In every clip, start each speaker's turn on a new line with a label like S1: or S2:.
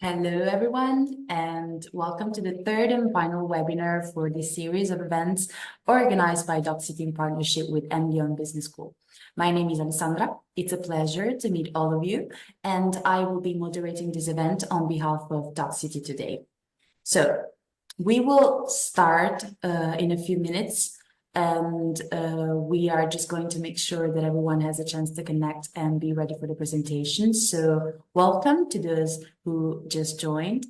S1: Hello, everyone, and welcome to the third and final webinar for this series of events organized by DocCity in partnership with MDion Business School. My name is Alessandra. It's a pleasure to meet all of you, and I will be moderating this event on behalf of DocCity today. So we will start in a few minutes, and we are just going to make sure that everyone has a chance to connect and be ready for the presentation. So welcome to those who just joined.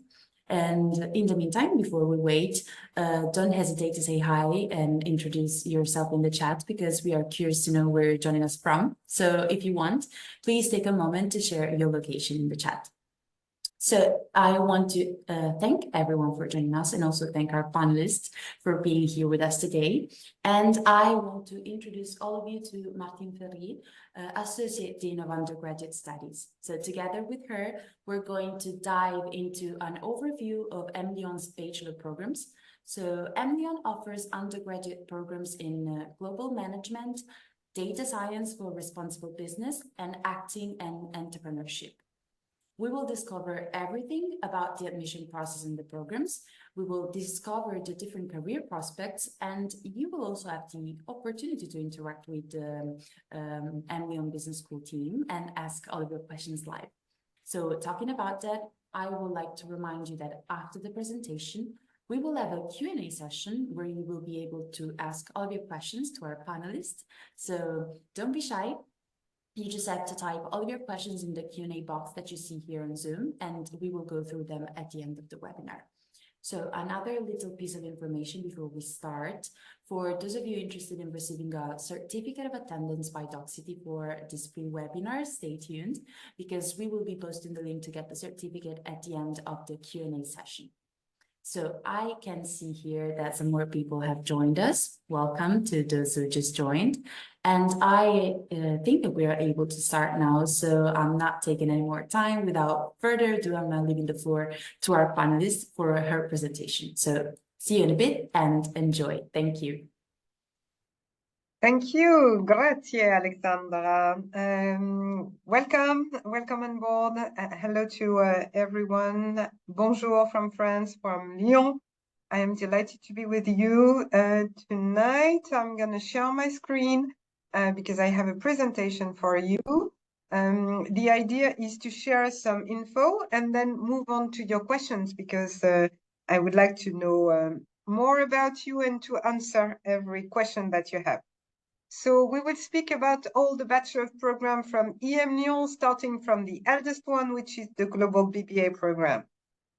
S1: And in the meantime, before we wait, don't hesitate to say hi and introduce yourself in the chat because we are curious to know where you're joining us from. So if you want, please take a moment to share your location in the chat. So I want to thank everyone for joining us and also thank our panelists for being here with us today. And I want to introduce all of you to Martine Ferrier, Associate Dean of Undergraduate Studies. So together with her, we're going to dive into an overview of MDion's bachelor programs. So MDion offers undergraduate programs in global management, data science for responsible business, and acting and entrepreneurship. We will discover everything about the admission process in the programs. We will discover the different career prospects, and you will also have the opportunity to interact with the MDion Business School team and ask all of your questions live. So talking about that, I would like to remind you that after the presentation, we will have a Q&A session where you will be able to ask all of your questions to our panelists. So don't be shy. You just have to type all your questions in the Q&A box that you see here on Zoom, and we will go through them at the end of the webinar. So another little piece of information before we start, for those of you interested in receiving a certificate of attendance by DocCity for this free webinar, stay tuned because we will be posting the link to get the certificate at the end of the Q&A session. So I can see here that some more people have joined us. Welcome to those who just joined. And I think that we are able to start now. So I'm not taking any more time. Without further ado, I'm now leaving the floor to our panelist for her presentation. So see you in a bit and enjoy. Thank you.
S2: Thank you. Grazie, Alexandra. Welcome on board. Hello to everyone. Bonjour from France, from Lyon. I am delighted to be with you tonight. I'm going to share my screen because I have a presentation for you. The idea is to share some info and then move on to your questions because I would like to know more about you and to answer every question that you have. So we will speak about all the bachelor program from EM Lyon, starting from the eldest one, which is the Global BBA program.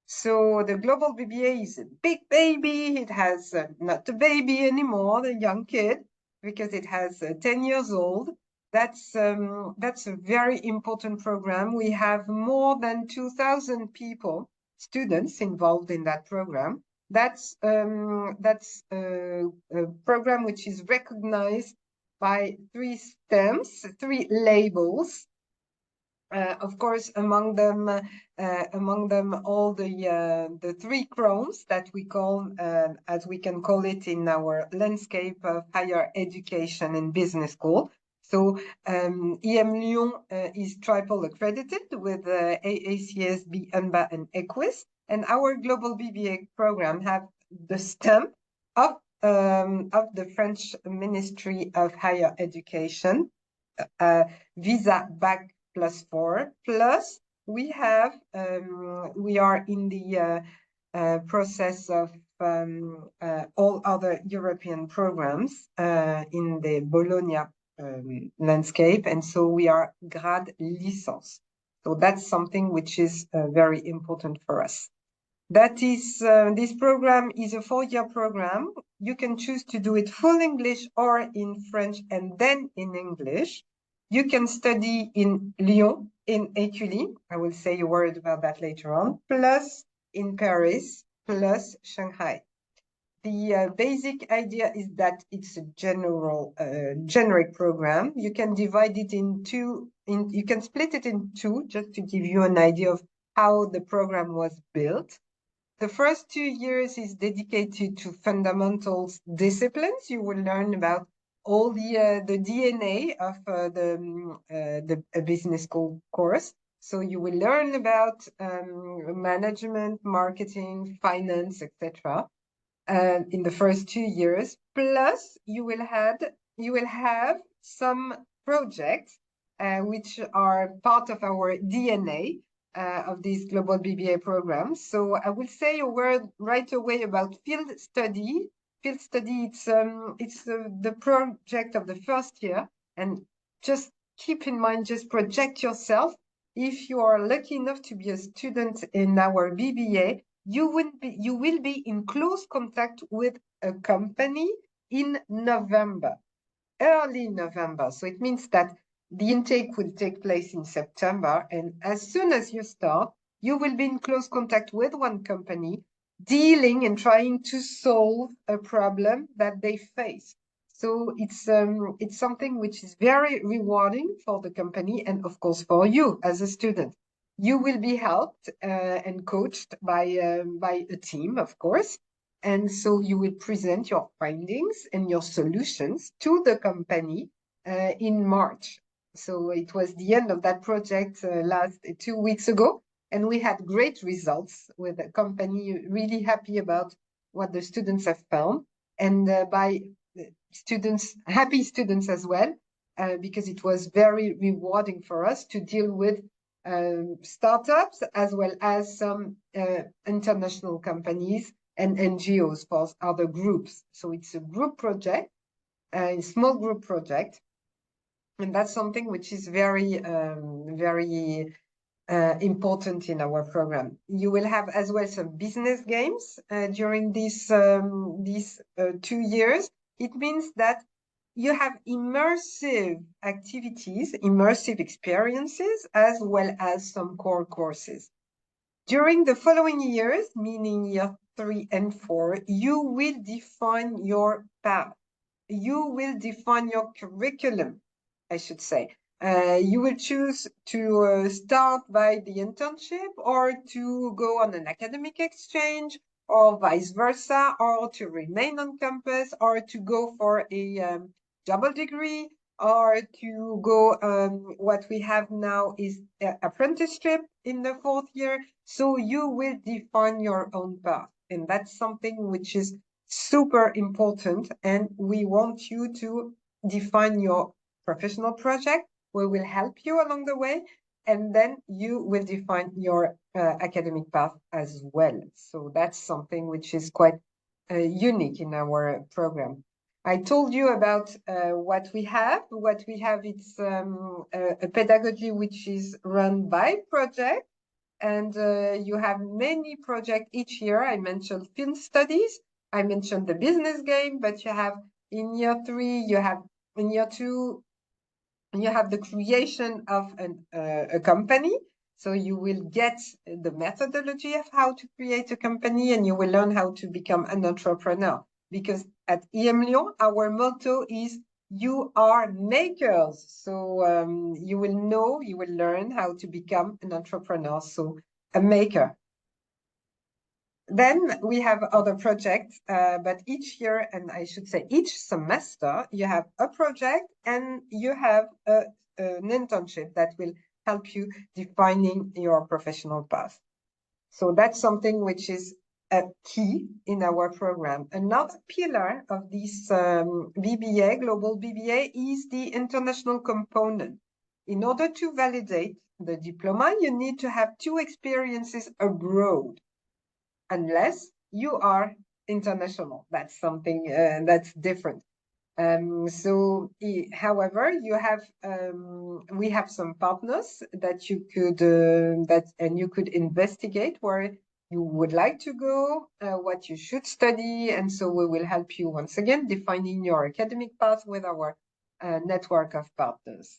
S2: So the Global BBA is a big baby. It has not a baby anymore, the young kid, because it has 10 years old. That's a very important program. We have more than 2,000 people, students involved in that program. That's a program which is recognized by 3 stems, 3 labels. Of course, among them all the 3 crowns that we call, as we can call it in our landscape of higher education and business school. So EM Lyon is triple accredited with AACSB, UNBA, and EQUIS, and our Global BBA program have the stamp of the French Ministry of Higher Education, Visa Bac +4, plus we have we are in the process of all other European programs in the Bologna landscape, and so we are grade licence. So that's something which is very important for us. That is, this program is a 4-year program. You can choose to do it full English or in French and then in English. You can study in Lyon, in Écully, I will say a word about that later on, plus in Paris, plus Shanghai. The basic idea is that it's a generic program. You can divide it in two, you can split it in 2, just to give you an idea of how the program was built. The first 2 years is dedicated to fundamentals disciplines. You will learn about all the DNA of the business school course. So you will learn about management, marketing, finance, etc. In the first 2 years. Plus, you will have some projects which are part of our DNA of these global BBA programs. So I will say a word right away about field study. Field study, it's the project of the first year, and just keep in mind, just project yourself. If you are lucky enough to be a student in our BBA, you will be in close contact with a company in November, early November. So it means that the intake will take place in September, and as soon as you start, you will be in close contact with one company, dealing and trying to solve a problem that they face. So it's something which is very rewarding for the company and of course for you as a student. You will be helped and coached by a team, of course. And so you will present your findings and your solutions to the company in March. So it was the end of that project last 2 weeks ago. And we had great results with the company really happy about what the students have found. And by students, happy students as well, because it was very rewarding for us to deal with startups as well as some international companies and NGOs for other groups. So it's a group project, a small group project. And that's something which is very, very important in our program. You will have as well some business games during these 2 years. It means that you have immersive activities, immersive experiences, as well as some core courses. During the following years, meaning year 3 and 4, you will define your path. You will define your curriculum, I should say. You will choose to start by the internship or to go on an academic exchange or vice versa, or to remain on campus or to go for a double degree or to go, what we have now is apprenticeship in the 4th year. So you will define your own path. And that's something which is super important. And we want you to define your professional project. We will help you along the way. And then you will define your academic path as well. So that's something which is quite unique in our program. I told you about what we have. What we have, it's a pedagogy which is run by project. And you have many projects each year. I mentioned field studies. I mentioned the business game, but you have in year 3, you have in year 2, you have the creation of a company. So you will get the methodology of how to create a company, and you will learn how to become an entrepreneur. Because at EM Lyon, our motto is you are makers. So you will learn how to become an entrepreneur, so a maker. Then we have other projects, but each year, and I should say each semester, you have a project and you have an internship that will help you defining your professional path. So that's something which is a key in our program. Another pillar of this BBA, global BBA, is the international component. In order to validate the diploma, you need to have 2 experiences abroad, unless you are international. That's something that's different. However, we have some partners that you could you could investigate where you would like to go, what you should study, and so we will help you once again defining your academic path with our network of partners.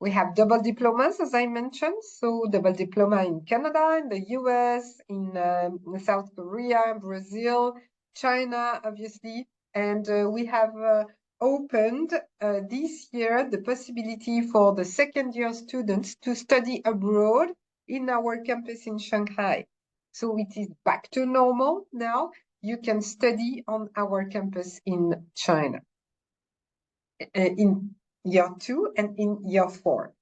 S2: We have double diplomas, as I mentioned. So double diploma in Canada, in the US, in South Korea, Brazil, China, obviously. And we have opened this year the possibility for the 2nd year students to study abroad in our campus in Shanghai. So it is back to normal now. You can study on our campus in China. In year 2 and in year 4.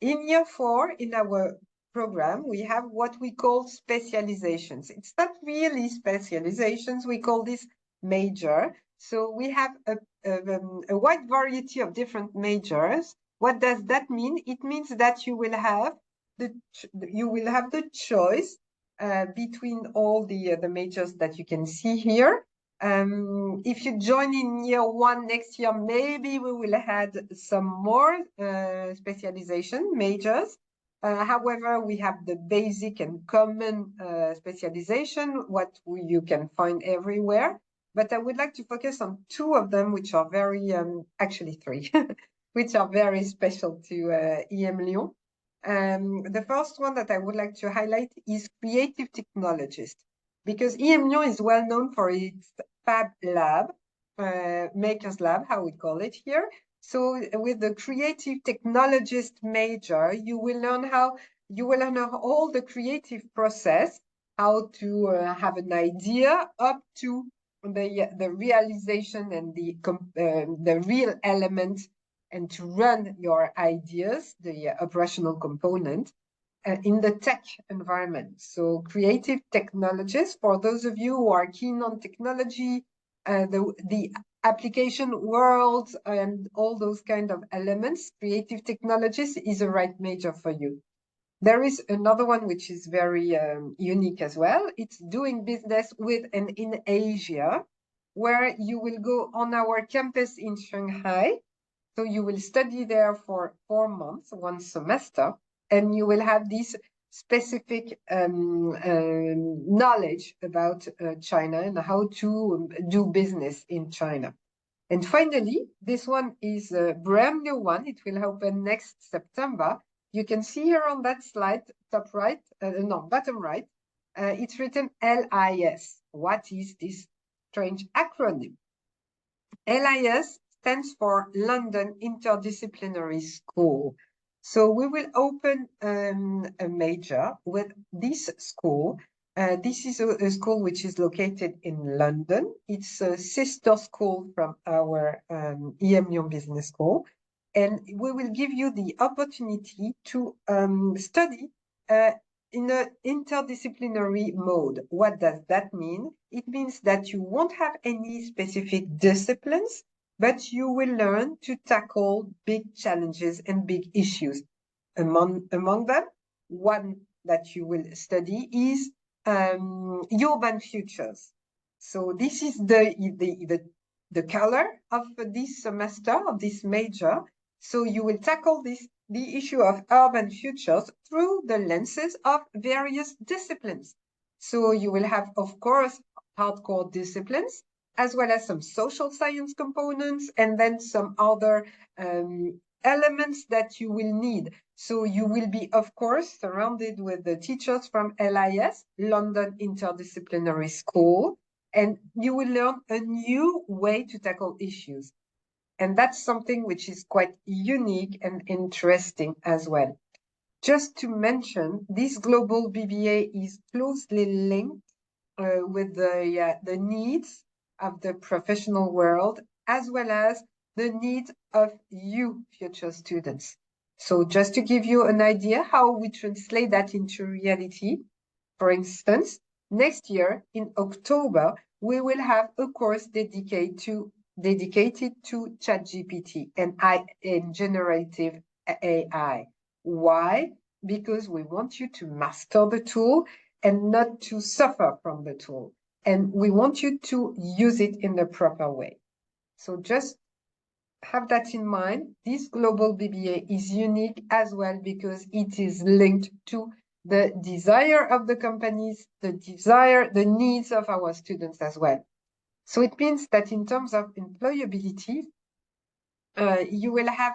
S2: In year 4, in our program, we have what we call specializations. It's not really specializations, we call this major. So we have a wide variety of different majors. What does that mean? It means that you will have the choice between all the majors that you can see here. If you join in year one next year, maybe we will add some more specialization majors. However, we have the basic and common specialization, you can find everywhere. But I would like to focus on two of them, which are very, actually three, which are very special to EM Lyon. The first one that I would like to highlight is creative technologist, because EM Lyon is well known for its Fab Lab, Makers Lab, how we call it here. So with the creative technologist major, you will learn all the creative process, how to have an idea up to the realization and the real element, and to run your ideas, the operational component, in the tech environment. So creative technologists, for those of you who are keen on technology, the application world and all those kind of elements, creative technologies is a right major for you. There is another one which is very unique as well. It's doing business with and in Asia, where you will go on our campus in Shanghai. So you will study there for 4 months, 1 semester, and you will have this specific knowledge about China and how to do business in China. And finally, this one is a brand new one. It will open next September. You can see here on that slide, top right, bottom right, it's written LIS. What is this strange acronym? LIS stands for London Interdisciplinary School. So we will open a major with this school. This is a school which is located in London. It's a sister school from our EM Lyon Business School. And we will give you the opportunity to study in an interdisciplinary mode. What does that mean? It means that you won't have any specific disciplines, but you will learn to tackle big challenges and big issues. Among them, one that you will study is urban futures. So this is the color of this semester, of this major. So you will tackle the issue of urban futures through the lenses of various disciplines. So you will have, of course, hardcore disciplines, as well as some social science components, and then some other elements that you will need. So you will be, of course, surrounded with the teachers from LIS, London Interdisciplinary School, and you will learn a new way to tackle issues. And that's something which is quite unique and interesting as well. Just to mention, this global BBA is closely linked with the needs of the professional world, as well as the needs of you, future students. So just to give you an idea how we translate that into reality, for instance, next year in October, we will have a course dedicated to ChatGPT and generative AI. Why? Because we want you to master the tool and not to suffer from the tool. And we want you to use it in the proper way. So just have that in mind. This global BBA is unique as well because it is linked to the desire of the companies, the needs of our students as well. So it means that in terms of employability, you will have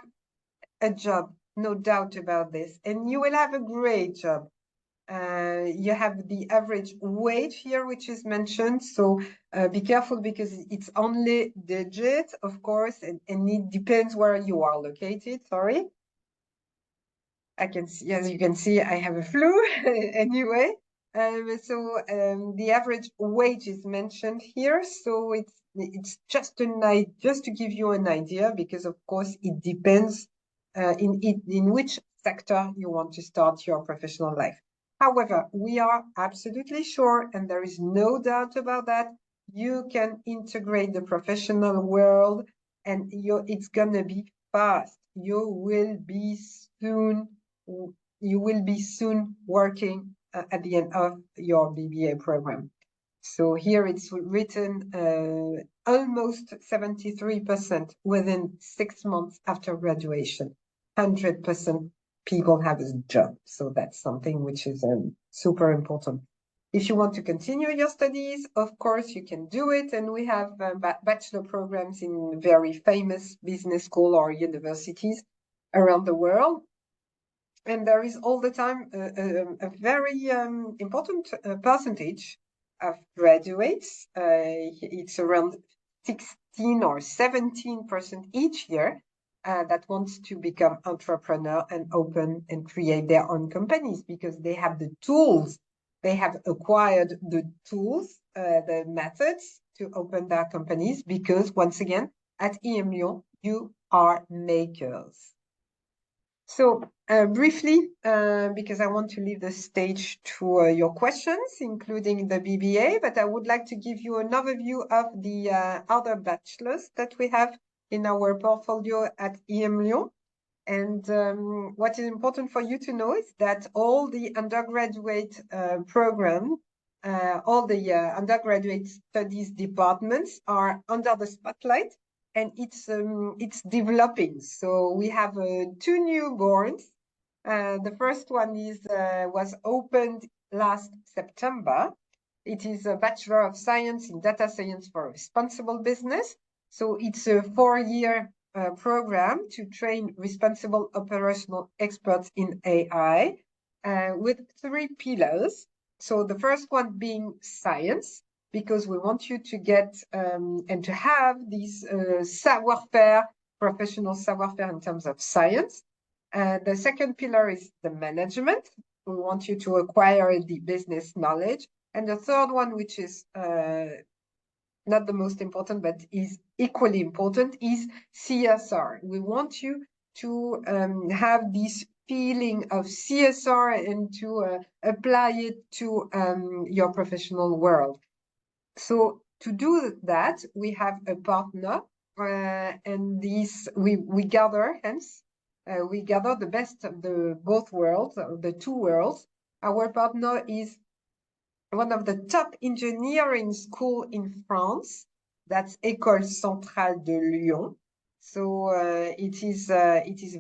S2: a job, no doubt about this, and you will have a great job. You have the average wage here, which is mentioned. So be careful because it's only digit, of course, and it depends where you are located. Sorry. I can see, as you can see, I have a flu anyway. The average wage is mentioned here. So it's just to give you an idea, because of course it depends in which sector you want to start your professional life. However, we are absolutely sure, and there is no doubt about that, you can integrate the professional world and it's gonna be fast. You will be soon working at the end of your BBA program. So here it's written almost 73% within 6 months after graduation. 100% people have a job. So that's something which is super important. If you want to continue your studies, of course, you can do it. And we have bachelor programs in very famous business school or universities around the world. And there is all the time a very important percentage of graduates. It's around 16 or 17% each year that wants to become entrepreneur and open and create their own companies because they have the tools. They have acquired the tools, the methods to open their companies because, once again, at EM Lyon, you are makers. So briefly, because I want to leave the stage to your questions, including the BBA, but I would like to give you an overview of the other bachelors that we have in our portfolio at EM Lyon. And what is important for you to know is that all the undergraduate program, all the undergraduate studies departments are under the spotlight, and it's developing. So we have 2 newborns. The first one was opened last September. It is a Bachelor of Science in Data Science for Responsible Business. So it's a 4-year program to train responsible operational experts in AI with 3 pillars. So the first one being science, because we want you to get and to have this savoir-faire, professional savoir-faire in terms of science. The second pillar is the management. We want you to acquire the business knowledge. And the third one, which is not the most important, but is equally important, is CSR. We want you to have this feeling of CSR and to apply it to your professional world. So to do that, we have a partner, and we gather, hence, we gather the best of the both worlds, the 2 worlds. Our partner is one of the top engineering school in France. That's École Centrale de Lyon. So it is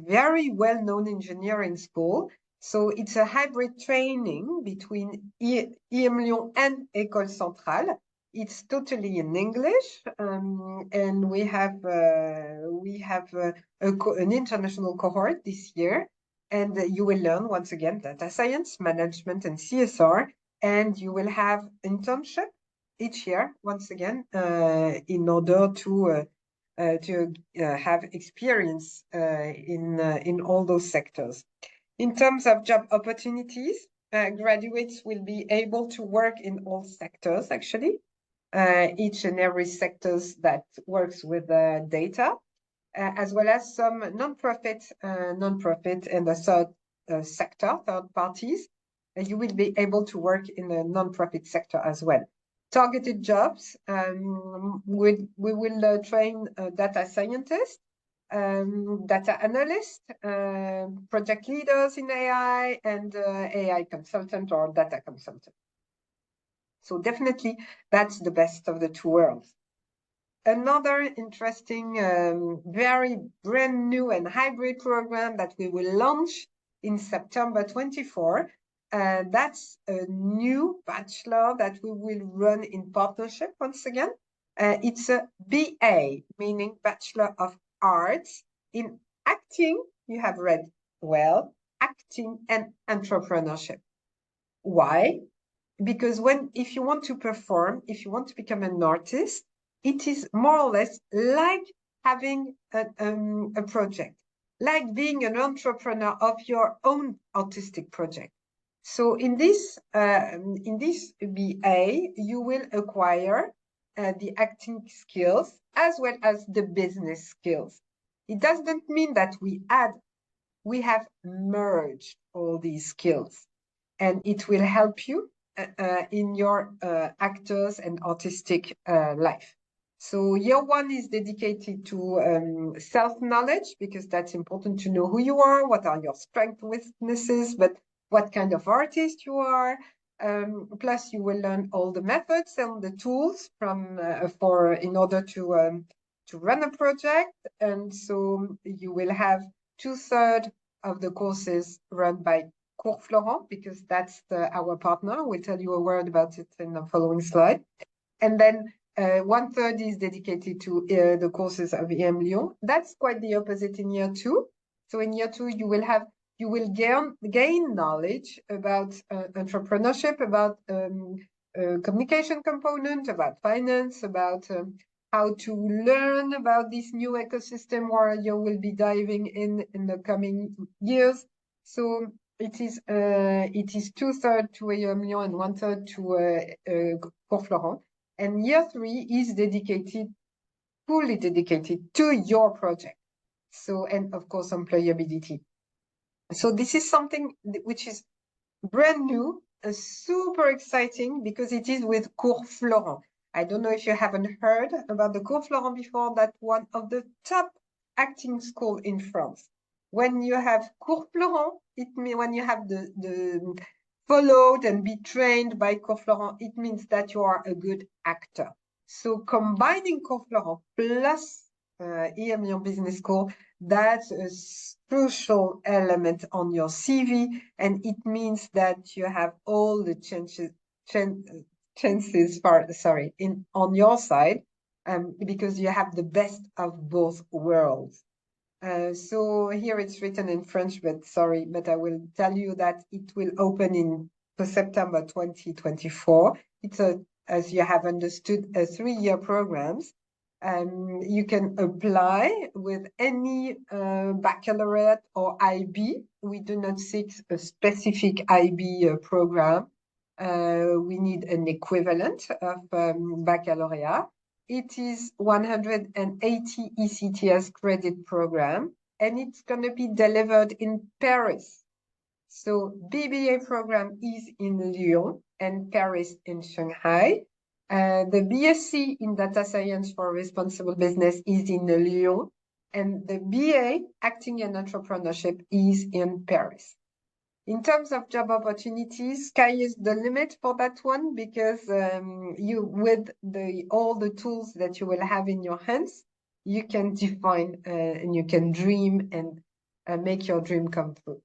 S2: very well-known engineering school. So it's a hybrid training between EM Lyon and École Centrale. It's totally in English, and we have an international cohort this year. And you will learn, once again, data science, management, and CSR. And you will have internship each year, once again, in order to have experience in all those sectors. In terms of job opportunities, graduates will be able to work in all sectors, actually, each and every sectors that works with data, as well as some non-profit and the third sector, third parties. You will be able to work in the non-profit sector as well. Targeted jobs, we will train data scientists, data analysts, project leaders in AI, and AI consultant or data consultant. So definitely that's the best of the 2 worlds. Another interesting, very brand new and hybrid program that we will launch in September 24. That's a new bachelor that we will run in partnership once again. It's a BA, meaning Bachelor of Arts in acting. You have read well, acting and entrepreneurship. Why? Because if you want to perform, if you want to become an artist, it is more or less like having a project, like being an entrepreneur of your own artistic project. So in this BA, you will acquire the acting skills as well as the business skills. It doesn't mean that we add we have merged all these skills, and it will help you in your actors and artistic life. So year one is dedicated to self-knowledge, because that's important to know who you are, what are your strengths, weaknesses, but what kind of artist you are. Plus, you will learn all the methods and the tools in order to run a project. And so you will have 2/3 of the courses run by Cours Florent, because that's our partner. We'll tell you a word about it in the following slide. And then 1/3 is dedicated to the courses of EM Lyon. That's quite the opposite in year two. So in year two, you will gain knowledge about entrepreneurship, about communication component, about finance, about how to learn about this new ecosystem where you will be diving in the coming years. So it is 2/3 to EM Lyon and 1/3 to Cours Florent. And year three is fully dedicated to your project. So, and of course, employability. So this is something which is brand new, super exciting, because it is with Cours Florent. I don't know if you haven't heard about the Cours Florent before. That's one of the top acting school in France. When you have Cours Florent, it means when you have the followed and be trained by Cours Florent, it means that you are a good actor. So combining Cours Florent plus EM Lyon Business School, that's a crucial element on your CV, and it means that you have all the chances on your side, because you have the best of both worlds. So here it's written in French, but I will tell you that it will open for September 2024. It's as you have understood, a 3-year program. You can apply with any baccalaureate or IB. We do not seek a specific IB program. We need an equivalent of baccalaureate. It is 180 ECTS credit program, and it's going to be delivered in Paris. So BBA program is in Lyon and Paris in Shanghai. The BSc in Data Science for Responsible Business is in Lyon, and the BA Acting and Entrepreneurship is in Paris. In terms of job opportunities, sky is the limit for that one, because with all the tools that you will have in your hands, you can define and you can dream and make your dream come true.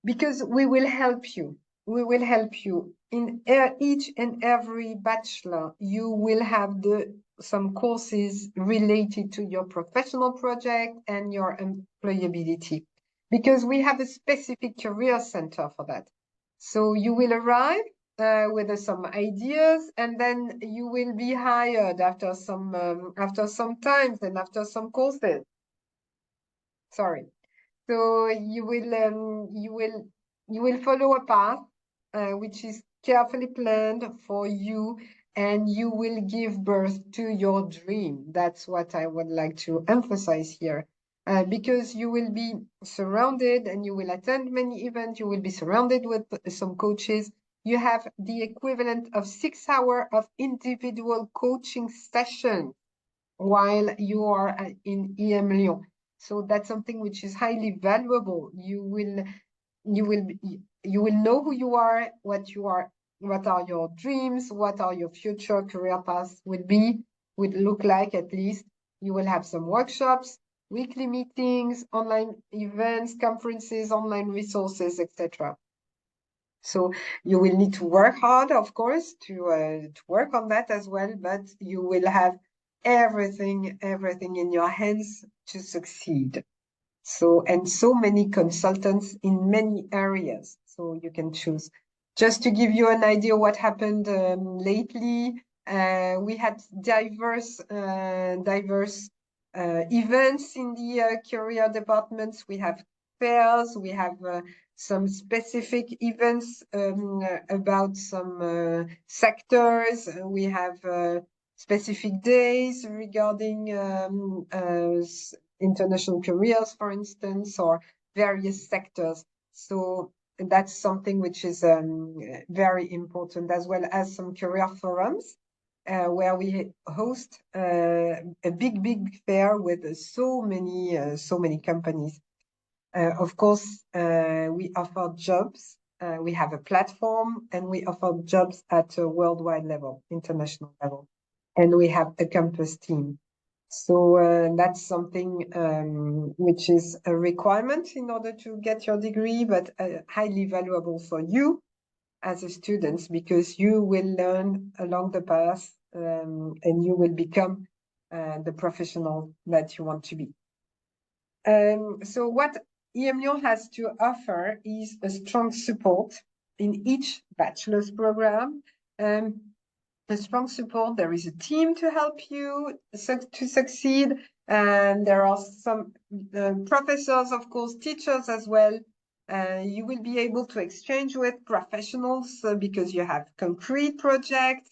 S2: Because we will help you. We will help you in each and every bachelor. You will have some courses related to your professional project and your employability, because we have a specific career center for that. So you will arrive with some ideas, and then you will be hired after some times and after some courses. Sorry. So you will follow a path which is carefully planned for you, and you will give birth to your dream. That's what I would like to emphasize here, because you will be surrounded and you will attend many events. You will be surrounded with some coaches. You have the equivalent of 6 hours of individual coaching sessions while you are in EM Lyon. So that's something which is highly valuable. You will know who you are, what are your dreams, what are your future career paths would look like. At least you will have some workshops, weekly meetings, online events, conferences, online resources, etc. So you will need to work hard, of course, to work on that as well, but you will have everything in your hands to succeed. So many consultants in many areas, so you can choose. Just to give you an idea what happened lately, we had diverse events in the career departments. We have fairs, we have some specific events about some sectors. We have specific days regarding international careers, for instance, or various sectors. So that's something which is very important, as well as some career forums where we host a big fair with so many companies. Of course, we offer jobs. We have a platform, and we offer jobs at a worldwide level, international level, and we have a campus team. So that's something which is a requirement in order to get your degree, but highly valuable for you as a student, because you will learn along the path and you will become the professional that you want to be. So what EM Lyon has to offer is a strong support in each bachelor's program. A strong support. There is a team to help you to succeed, and there are some professors, of course, teachers as well. You will be able to exchange with professionals because you have concrete projects.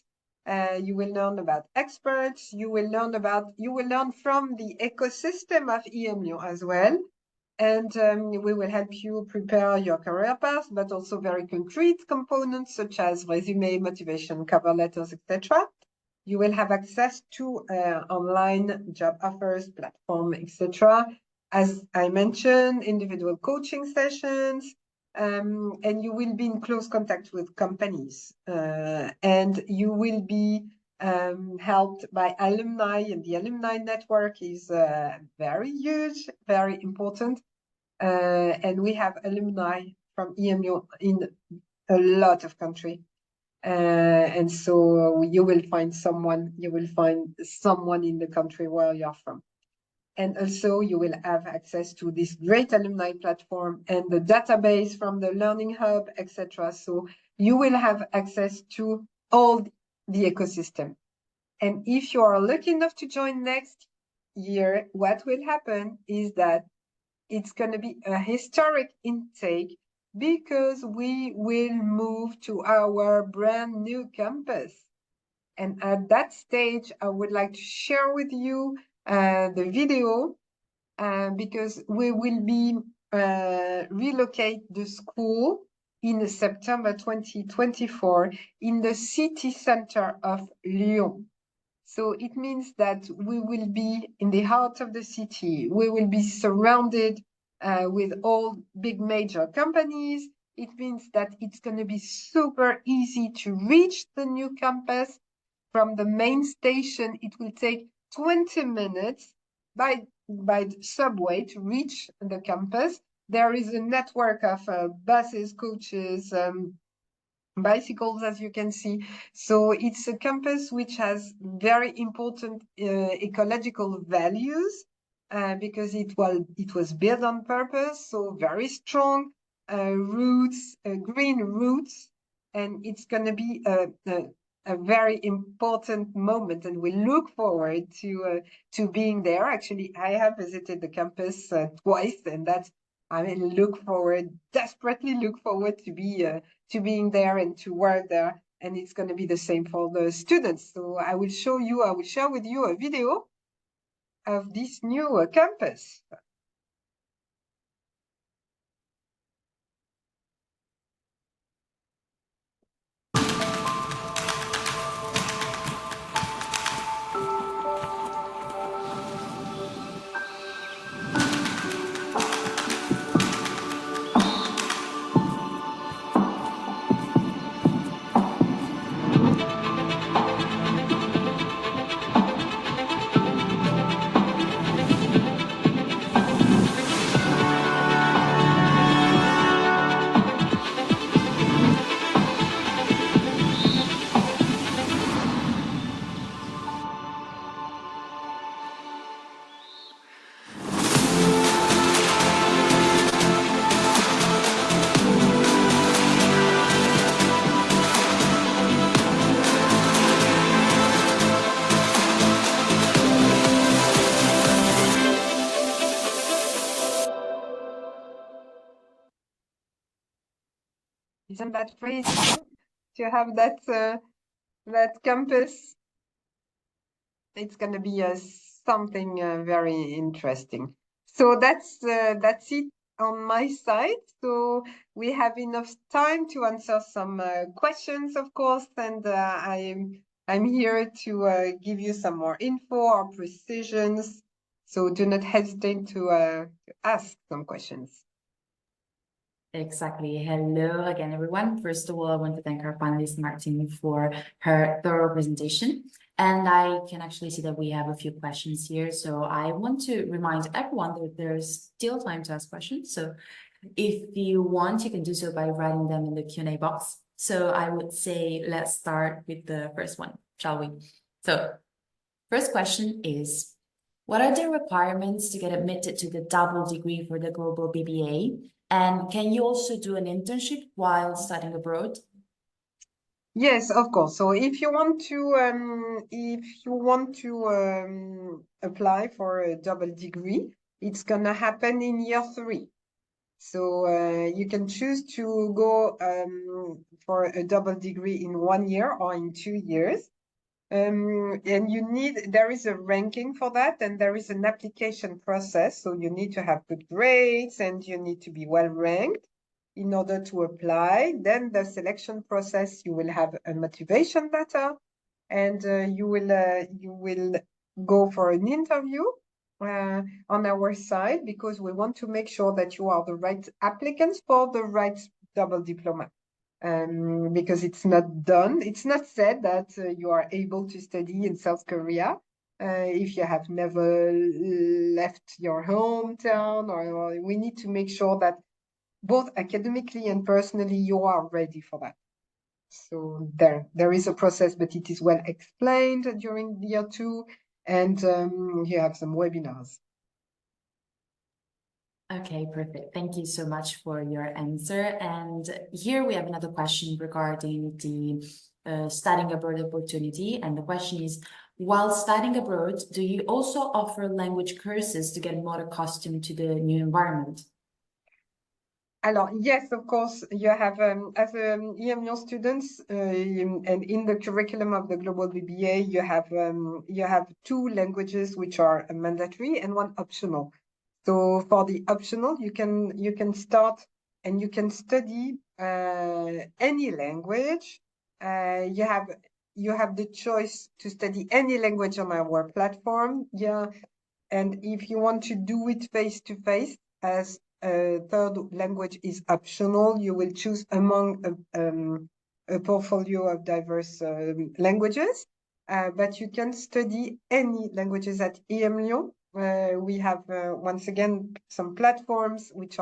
S2: You will learn about experts. You will learn from the ecosystem of EM Lyon as well. And we will help you prepare your career path, but also very concrete components such as resume, motivation, cover letters, etc. You will have access to online job offers, platform, etc. As I mentioned, individual coaching sessions, and you will be in close contact with companies. And you will be helped by alumni, and the alumni network is very huge, very important. And we have alumni from EM Lyon in a lot of countries. And so you will find someone in the country where you're from. And also you will have access to this great alumni platform and the database from the Learning Hub, etc. So you will have access to all the ecosystem. And if you are lucky enough to join next year, what will happen is that it's going to be a historic intake because we will move to our brand new campus. And at that stage, I would like to share with you the video because we will be relocate the school in September 2024 in the city center of Lyon. So it means that we will be in the heart of the city. We will be surrounded with all big major companies. It means that it's going to be super easy to reach the new campus. From the main station, it will take 20 minutes by subway to reach the campus. There is a network of buses, coaches, bicycles, as you can see. So it's a campus which has very important ecological values because it was built on purpose. So very strong roots, green roots, and it's going to be a very important moment, and we look forward to being there. Actually, I have visited the campus twice, and desperately look forward to being there and to work there. And it's going to be the same for the students. So I will share with you a video of this new campus. Isn't that crazy to have that campus? It's going to be something very interesting. So that's it on my side, so we have enough time to answer some questions, of course, and I'm here to give you some more info or precisions. So do not hesitate to ask some questions.
S1: Exactly. Hello again, everyone. First of all, I want to thank our panelist, Martine, for her thorough presentation. And I can actually see that we have a few questions here. So I want to remind everyone that there's still time to ask questions. So if you want, you can do so by writing them in the Q&A box. So I would say, let's start with the first one, shall we? So first question is, what are the requirements to get admitted to the double degree for the global BBA? And can you also do an internship while studying abroad?
S2: Yes, of course. So if you want to apply for a double degree, it's gonna happen in year 3. So you can choose to go for a double degree in 1 year or in 2 years. And there is a ranking for that, and there is an application process. So you need to have good grades and you need to be well ranked in order to apply. Then the selection process, you will have a motivation letter, and you will go for an interview on our side, because we want to make sure that you are the right applicants for the right double diploma. Because it's not done. It's not said that you are able to study in South Korea if you have never left your hometown, or we need to make sure that both academically and personally you are ready for that. So there is a process, but it is well explained during year 2, and you have some webinars.
S1: Okay, perfect. Thank you so much for your answer. And here we have another question regarding the studying abroad opportunity. And the question is, while studying abroad, do you also offer language courses to get more accustomed to the new environment?
S2: Alors, yes, of course, you have, as EM students, and in the curriculum of the Global BBA, you have 2 languages which are mandatory and 1 optional. So for the optional, you can start and you can study any language. You have the choice to study any language on our platform. Yeah, and if you want to do it face to face, as a third language is optional, you will choose among a portfolio of diverse languages. But you can study any languages at EM Lyon. We have once again some platforms which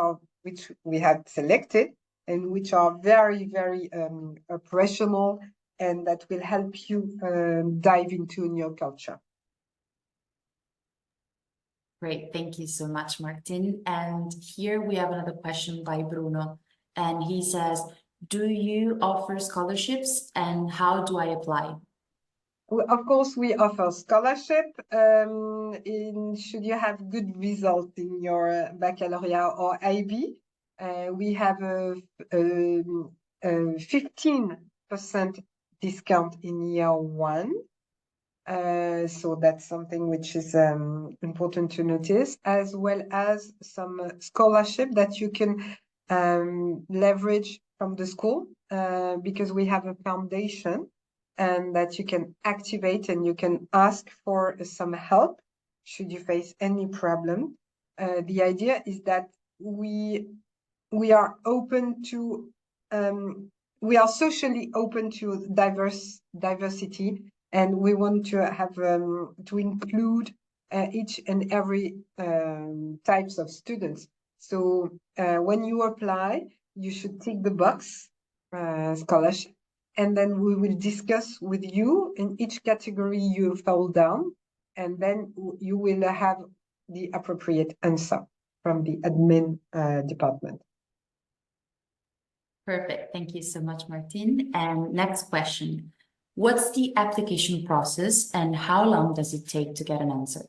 S2: we have selected and which are very, very operational, and that will help you dive into a new culture.
S1: Great, thank you so much, Martin. And here we have another question by Bruno, and he says, do you offer scholarships and how do I apply?
S2: Of course, we offer scholarship. Should you have good results in your baccalaureate or IB, we have a 15% discount in year 1. So that's something which is important to notice, as well as some scholarship that you can leverage from the school, because we have a foundation and that you can activate, and you can ask for some help should you face any problem. The idea is that we are open to, we are socially open to diversity, and we want to have to include each and every types of students. So when you apply, you should tick the box scholarship, and then we will discuss with you in each category you fall down, and then you will have the appropriate answer from the admin department.
S1: Perfect. Thank you so much, Martin. And next question. What's the application process and how long does it take to get an answer?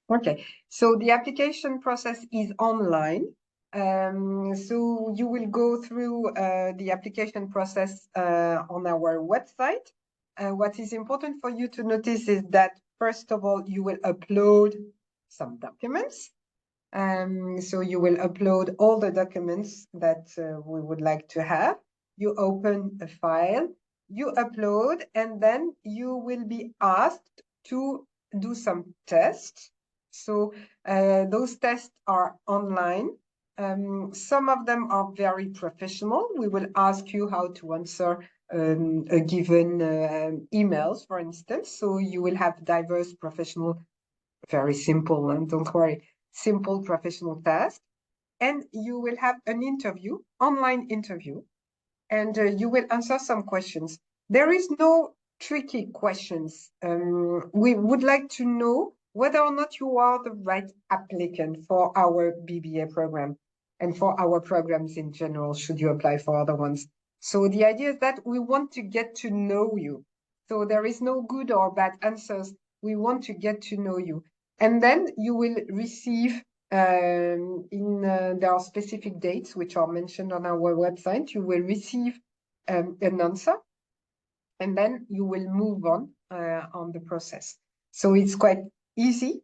S2: Okay, so the application process is online. So you will go through the application process on our website. What is important for you to notice is that, first of all, you will upload some documents. So you will upload all the documents that we would like to have. You open a file, you upload, and then you will be asked to do some tests. So those tests are online. Some of them are very professional. We will ask you how to answer a given emails, for instance. So you will have diverse professional, very simple, and don't worry, simple professional task. And you will have an interview, online interview, and you will answer some questions. There is no tricky questions. We would like to know whether or not you are the right applicant for our BBA program and for our programs in general, should you apply for other ones. So the idea is that we want to get to know you. So there is no good or bad answers. We want to get to know you. And then you will receive there are specific dates which are mentioned on our website. You will receive an answer, and then you will move on the process. So it's quite easy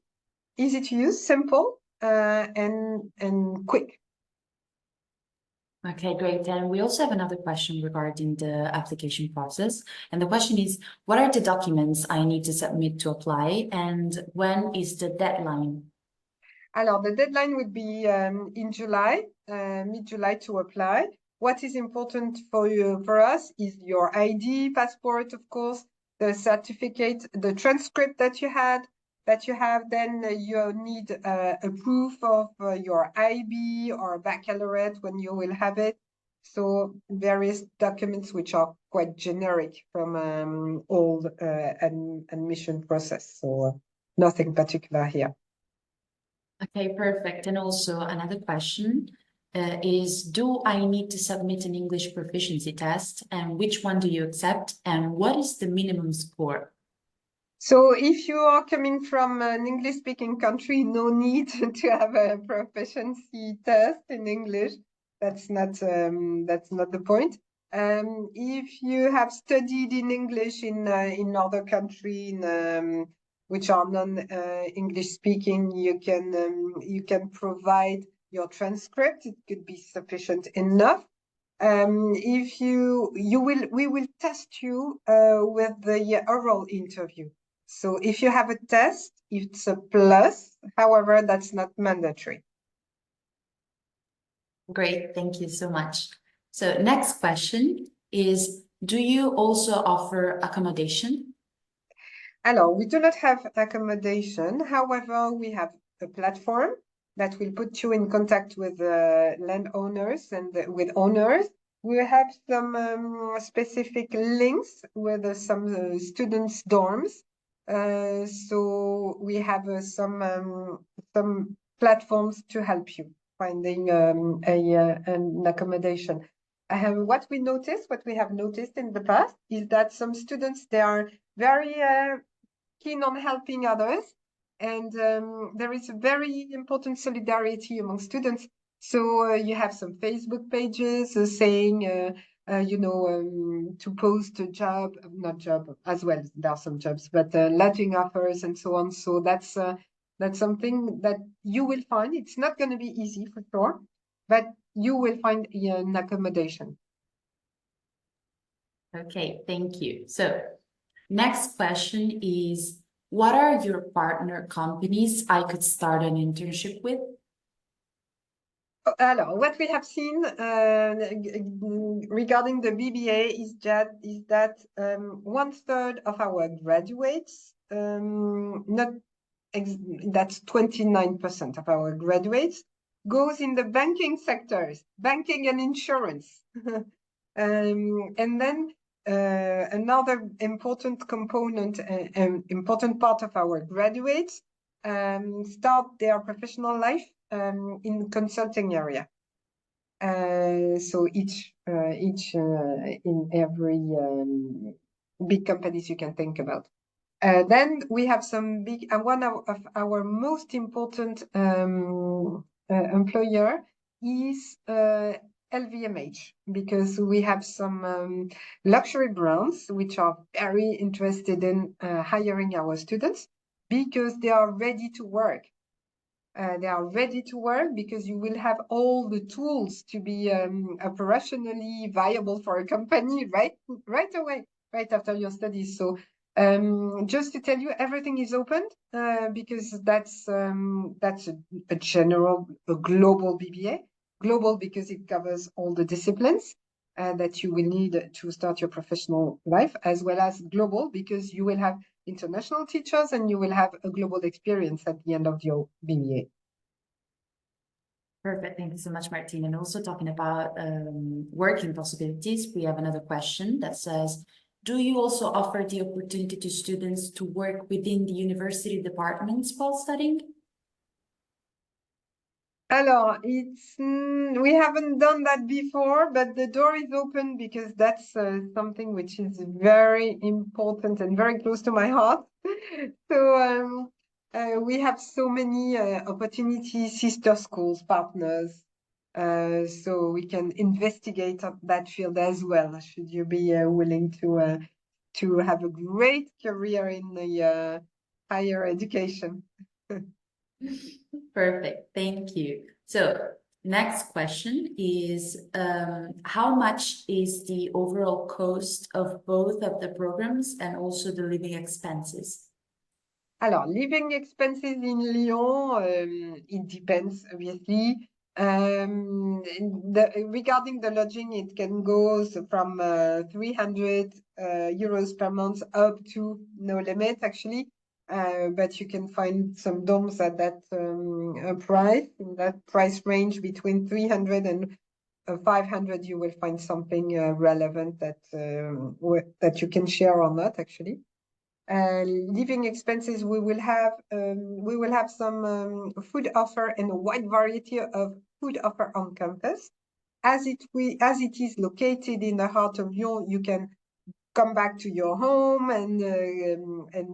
S2: to use, simple, and quick.
S1: Okay, great. And we also have another question regarding the application process. And the question is, what are the documents I need to submit to apply, and when is the deadline?
S2: Alors, the deadline would be in July, mid-July, to apply. What is important for us is your ID, passport, of course, the certificate, the transcript that you have. Then you need a proof of your IB or baccalaureate when you will have it. So various documents which are quite generic from all admission process. So nothing particular here.
S1: Okay, perfect. And also another question is, do I need to submit an English proficiency test, and which one do you accept, and what is the minimum score?
S2: So if you are coming from an English-speaking country, no need to have a proficiency test in English. That's not the point. If you have studied in English in other country which are non-English speaking, you can provide your transcript. It could be sufficient enough. If we will test you with the oral interview. So if you have a test, it's a plus. However, that's not mandatory.
S1: Great, thank you so much. So next question is, do you also offer accommodation?
S2: Alors, we do not have accommodation. However, we have a platform that will put you in contact with landowners and with owners. We have some specific links with some students' dorms. So we have some platforms to help you finding an accommodation. What we have noticed in the past is that some students, they are very keen on helping others, and there is a very important solidarity among students. So you have some Facebook pages saying, to post a job, not job as well. There are some jobs, but lodging offers and so on. So that's something that you will find. It's not going to be easy for sure, but you will find an accommodation.
S1: Okay, thank you. So next question is, what are your partner companies I could start an internship with?
S2: Alors, what we have seen regarding the BBA is that 1/3 of our graduates, that's 29% of our graduates, goes in the banking sectors, banking and insurance. And then another important component, important part of our graduates start their professional life in consulting area. So each in every big companies you can think about. Then we have some big, and one of our most important employer is LVMH, because we have some luxury brands which are very interested in hiring our students because they are ready to work. They are ready to work because you will have all the tools to be operationally viable for a company right away, right after your studies. So just to tell you, everything is open because that's a general, a global BBA. Global because it covers all the disciplines that you will need to start your professional life, as well as global because you will have international teachers and you will have a global experience at the end of your BBA.
S1: Perfect. Thank you so much, Martine. And also talking about working possibilities, we have another question that says, do you also offer the opportunity to students to work within the university departments while studying?
S2: Alors, we haven't done that before, but the door is open because that's something which is very important and very close to my heart. So we have so many opportunities, sister schools, partners, so we can investigate that field as well. Should you be willing to have a great career in the higher education?
S1: Perfect. Thank you. So next question is, how much is the overall cost of both of the programs and also the living expenses?
S2: Alors, living expenses in Lyon, it depends, obviously. Regarding the lodging, it can go from 300 euros per month up to no limit, actually. But you can find some dorms at that price. In that price range between 300 and 500, you will find something relevant that you can share or not, actually. Living expenses, we will have some food offer and a wide variety of food offer on campus. As it is located in the heart of Lyon, you can come back to your home and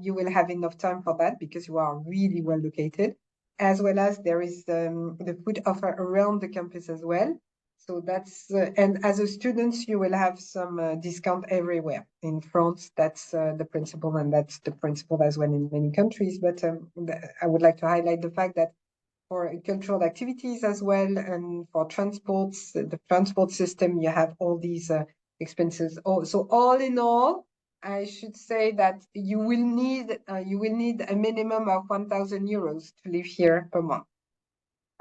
S2: you will have enough time for that because you are really well located. As well as there is the food offer around the campus as well. So that's and as a student, you will have some discount everywhere. In France, that's the principle, and that's the principle as well in many countries. But I would like to highlight the fact that for cultural activities as well, and for transports, the transport system, you have all these expenses. So all in all, I should say that you will need a minimum of 1,000 euros to live here per month.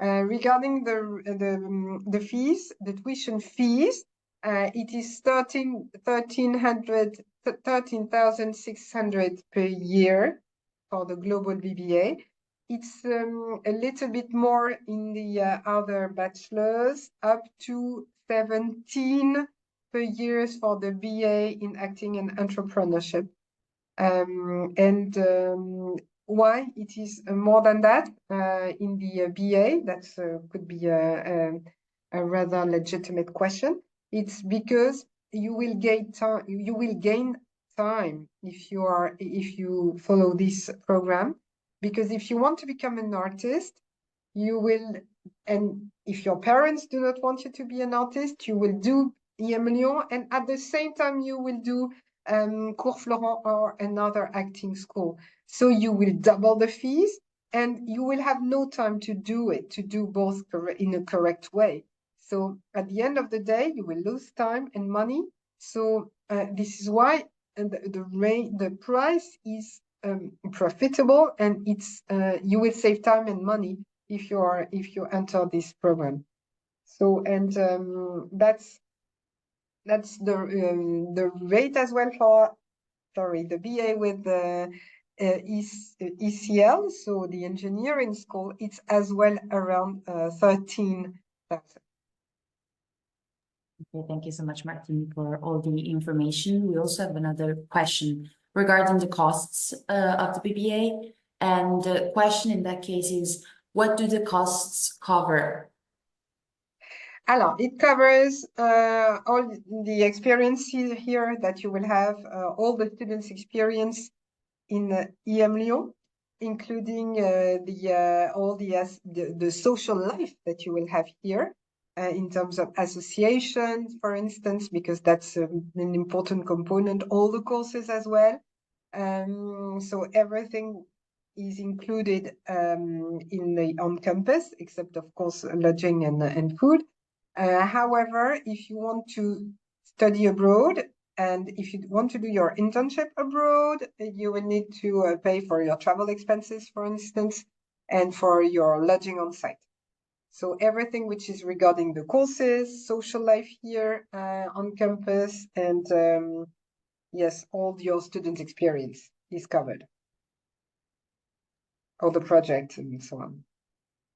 S2: Regarding the fees, the tuition fees, it is 13,600 per year for the global BBA. It's a little bit more in the other bachelors, up to 17 per year for the BA in acting and entrepreneurship. Why it is more than that in the BA? That could be a rather legitimate question. It's because you will gain time. You will gain time if you follow this program. Because if you want to become an artist, you will, and if your parents do not want you to be an artist, you will do IEM Lyon, and at the same time you will do Cours Florent or another acting school. So you will double the fees and you will have no time to do both in a correct way. So at the end of the day, you will lose time and money. So this is why the price is profitable, and it's you will save time and money if you enter this program. So and that's the rate as well for the BA with the ECL, so the engineering school, it's as well around 13,000.
S1: Okay, thank you so much, Martin, for all the information. We also have another question regarding the costs of the BBA. And the question in that case is, what do the costs cover?
S2: Alors, it covers all the experiences here that you will have, all the students' experience in IEM Lyon, including all the social life that you will have here in terms of associations, for instance, because that's an important component, all the courses as well. So everything is included in the on-campus, except of course lodging and food. However, if you want to study abroad and if you want to do your internship abroad, you will need to pay for your travel expenses, for instance, and for your lodging on site. So everything which is regarding the courses, social life here on campus, and yes, all your student experience is covered, all the projects and so on.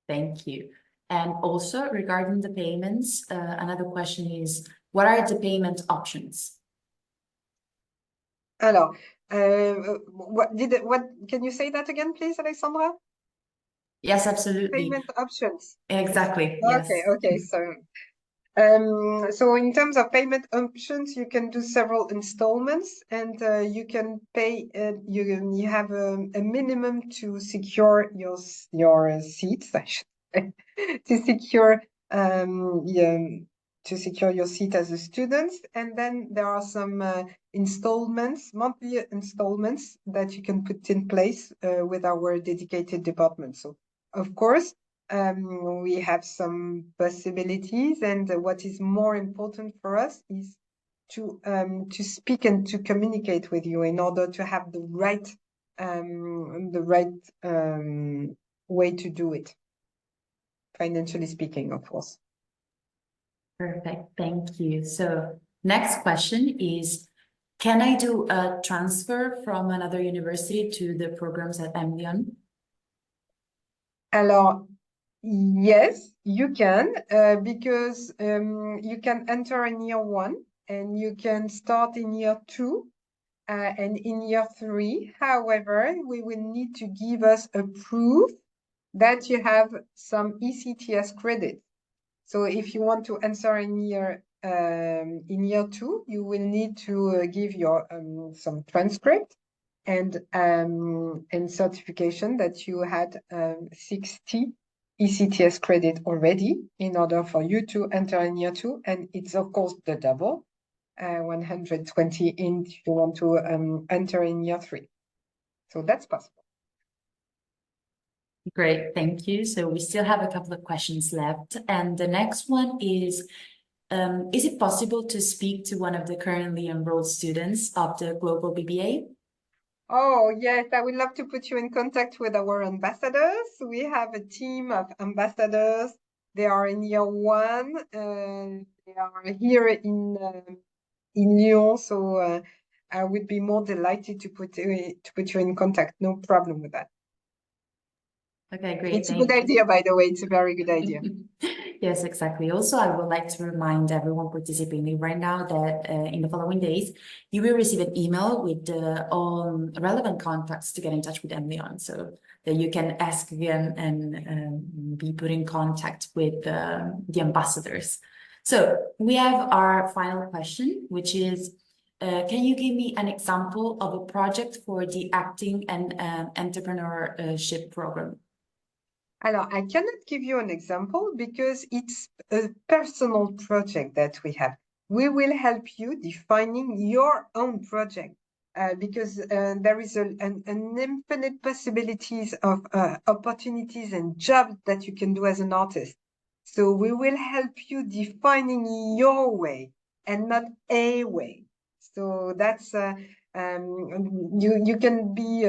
S1: Thank you. And also regarding the payments, another question is, what are the payment options?
S2: Alors, what can you say that again, please, Alexandra?
S1: Yes, absolutely.
S2: Payment options.
S1: Exactly. Yes.
S2: Okay. So in terms of payment options, you can do several installments, and you can pay. You have a minimum to secure your seats. I should say, to secure to secure your seat as a student, and then there are some installments, monthly installments that you can put in place with our dedicated department. So, of course, we have some possibilities, and what is more important for us is to speak and to communicate with you in order to have the right way to do it, financially speaking, of course.
S1: Perfect. Thank you. So next question is, can I do a transfer from another university to the programs at MDion?
S2: Alors, yes, you can, because you can enter in year 1 and you can start in year 2 and in year 3. However, we will need to give us a proof that you have some ECTS credit. So if you want to enter in year 2, you will need to give your some transcript and certification that you had 60 ECTS credit already in order for you to enter in year 2, and it's of course the double 120 if you want to enter in year 3. So that's possible.
S1: Great, thank you. So we still have a couple of questions left. And the next one is it possible to speak to one of the currently enrolled students of the Global BBA?
S2: Oh, yes, I would love to put you in contact with our ambassadors. We have a team of ambassadors. They are in year 1. They are here in Lyon, so I would be more delighted to put you in contact. No problem with that.
S1: Okay, great.
S2: It's a good idea, by the way. It's a very good idea.
S1: Yes, exactly. Also, I would like to remind everyone participating right now that in the following days, you will receive an email with all relevant contacts to get in touch with MLeon, so that you can ask again and be put in contact with the ambassadors. So we have our final question, which is, can you give me an example of a project for the acting and entrepreneurship program?
S2: Alors, I cannot give you an example because it's a personal project that we have. We will help you defining your own project because there is an infinite possibilities of opportunities and jobs that you can do as an artist. So we will help you defining your way and not a way. So that's you can be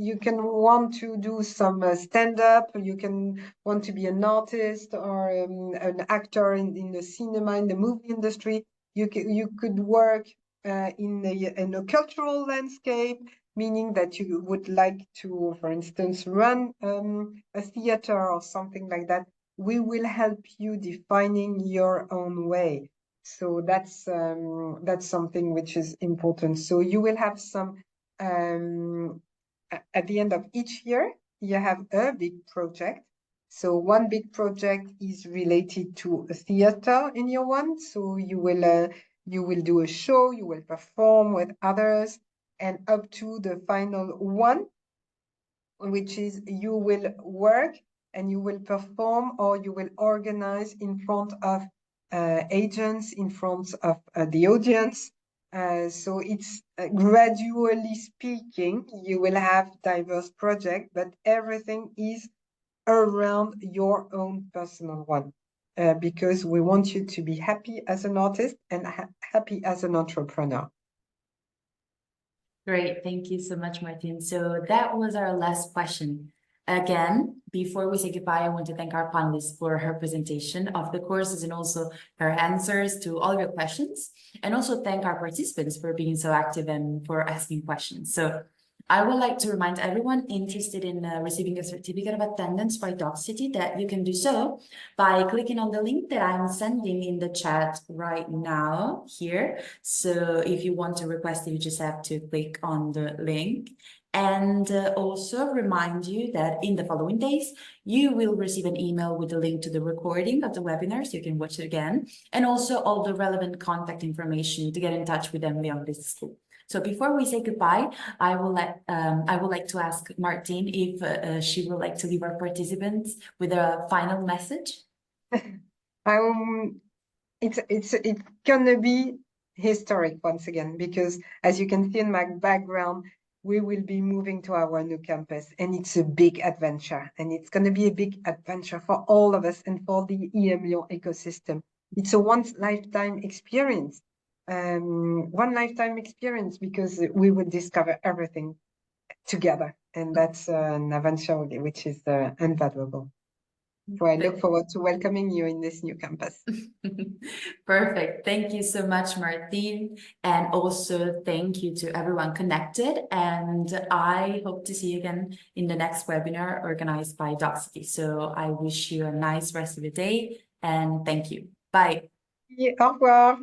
S2: you can want to do some stand-up, you can want to be an artist or an actor in the cinema, in the movie industry. You could work in a cultural landscape, meaning that you would like to, for instance, run a theater or something like that. We will help you defining your own way. So that's something which is important. So you will have some at the end of each year, you have a big project. So one big project is related to a theater in year 1. So you will do a show, you will perform with others, and up to the final one, which is you will work and you will perform or you will organize in front of agents, in front of the audience. So it's gradually speaking, you will have diverse projects, but everything is around your own personal one. Because we want you to be happy as an artist and happy as an entrepreneur.
S1: Great. Thank you so much, Martin. So that was our last question. Again, before we say goodbye, I want to thank our panelists for her presentation of the courses and also her answers to all your questions, and also thank our participants for being so active and for asking questions. So I would like to remind everyone interested in receiving a certificate of attendance by DocCity that you can do so by clicking on the link that I'm sending in the chat right now here. So if you want to request it, you just have to click on the link. And also remind you that in the following days, you will receive an email with a link to the recording of the webinar so you can watch it again, and also all the relevant contact information to get in touch with Emily on Business School. So before we say goodbye, I would like to ask Martine if she would like to leave our participants with a final message.
S2: It's gonna be historic once again, because as you can see in my background, we will be moving to our new campus, and it's a big adventure, and it's going to be a big adventure for all of us and for the EM Lyon ecosystem. It's a once lifetime experience, because we will discover everything together, and that's an adventure which is invaluable. So I look forward to welcoming you in this new campus.
S1: Perfect. Thank you so much, Martine. And also thank you to everyone connected. And I hope to see you again in the next webinar organized by DocCity. So I wish you a nice rest of the day and thank you. Bye.
S2: Au revoir.